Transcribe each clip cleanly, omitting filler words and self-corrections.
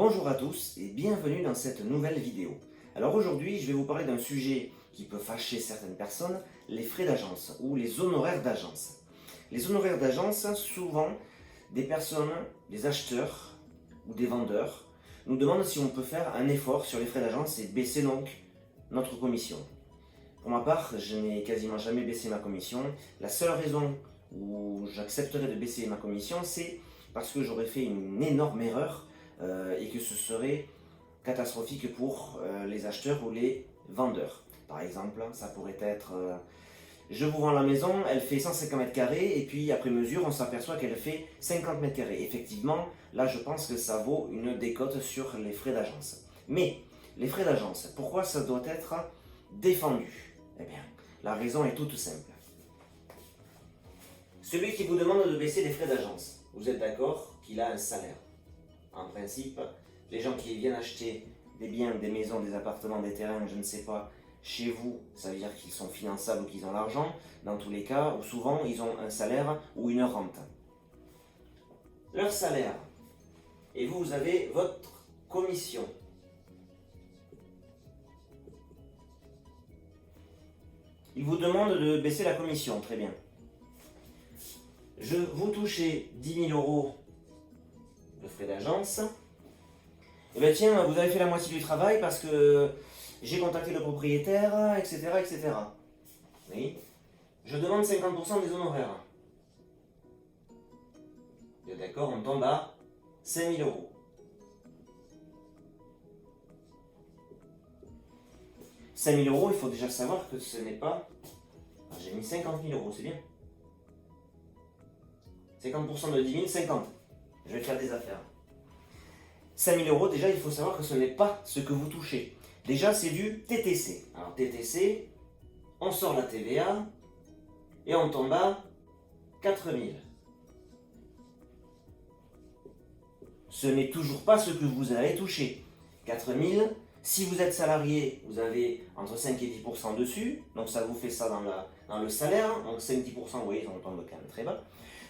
Bonjour à tous et bienvenue dans cette nouvelle vidéo. Alors aujourd'hui, je vais vous parler d'un sujet qui peut fâcher certaines personnes, les frais d'agence ou les honoraires d'agence. Les honoraires d'agence, souvent, des personnes, des acheteurs ou des vendeurs nous demandent si on peut faire un effort sur les frais d'agence et baisser donc notre commission. Pour ma part, je n'ai quasiment jamais baissé ma commission. La seule raison où j'accepterais de baisser ma commission, c'est parce que j'aurais fait une énorme erreur et que ce serait catastrophique pour les acheteurs ou les vendeurs. Par exemple, ça pourrait être je vous vends la maison, elle fait 150 mètres carrés et puis après mesure, on s'aperçoit qu'elle fait 50 mètres carrés. Effectivement, là je pense que ça vaut une décote sur les frais d'agence. Mais les frais d'agence, pourquoi ça doit être défendu? Eh bien, la raison est toute simple. Celui qui vous demande de baisser les frais d'agence, vous êtes d'accord qu'il a un salaire. En principe, les gens qui viennent acheter des biens, des maisons, des appartements, des terrains, je ne sais pas, chez vous, ça veut dire qu'ils sont finançables ou qu'ils ont l'argent. Dans tous les cas, ou souvent, ils ont un salaire ou une rente. Leur salaire, et vous avez votre commission. Ils vous demandent de baisser la commission, très bien. Vous touchez 10 000 euros de frais d'agence. Et bien tiens, vous avez fait la moitié du travail parce que j'ai contacté le propriétaire, etc. etc. Oui. Je demande 50% des honoraires. Bien d'accord, on tombe à 5 000 euros. 5 000 euros, il faut déjà savoir que ce n'est pas... J'ai mis 50 000 euros, c'est bien. 50% de 10 000, 50. Je vais faire des affaires. 5 000 euros, déjà, il faut savoir que ce n'est pas ce que vous touchez. Déjà, c'est du TTC. Alors, TTC, on sort la TVA et on tombe à 4 000. Ce n'est toujours pas ce que vous allez toucher. 4 000, si vous êtes salarié, vous avez entre 5 et 10% dessus. Donc, ça vous fait ça dans le salaire. Donc, 5-10%, vous voyez, on tombe quand même très bas.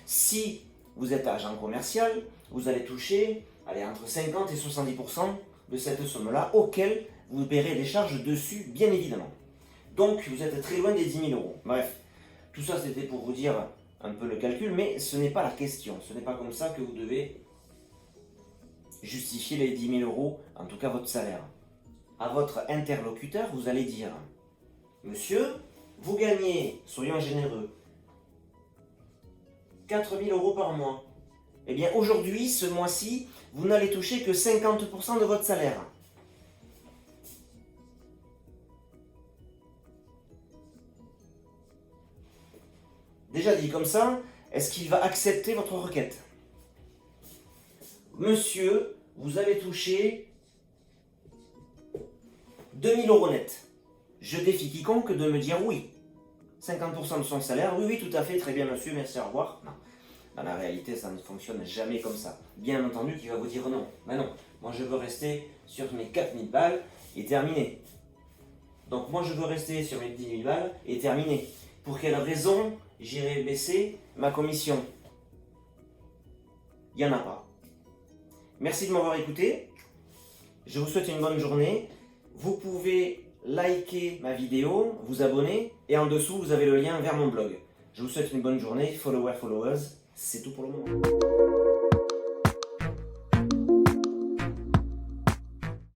Si vous êtes agent commercial, vous allez toucher entre 50 et 70% de cette somme-là, auquel vous paierez des charges dessus, bien évidemment. Donc, vous êtes très loin des 10 000 euros. Bref, tout ça, c'était pour vous dire un peu le calcul, mais ce n'est pas la question. Ce n'est pas comme ça que vous devez justifier les 10 000 euros, en tout cas votre salaire. À votre interlocuteur, vous allez dire « Monsieur, vous gagnez, soyons généreux, 4 000 euros par mois. Eh bien, aujourd'hui, ce mois-ci, vous n'allez toucher que 50% de votre salaire. » Déjà dit comme ça, est-ce qu'il va accepter votre requête? Monsieur, vous avez touché 2 000 euros net. Je défie quiconque de me dire oui. 50% de son salaire, oui, oui, tout à fait, très bien monsieur, merci, au revoir. Non. Dans la réalité, ça ne fonctionne jamais comme ça. Bien entendu qu'il va vous dire non. Mais non, moi je veux rester sur mes 4 000 balles et terminé. Donc moi je veux rester sur mes 10 000 balles et terminé. Pour quelle raison j'irai baisser ma commission? Il n'y en a pas. Merci de m'avoir écouté. Je vous souhaite une bonne journée. Vous pouvez liker ma vidéo, vous abonner et en dessous vous avez le lien vers mon blog. Je vous souhaite une bonne journée. Followers, c'est tout pour le moment.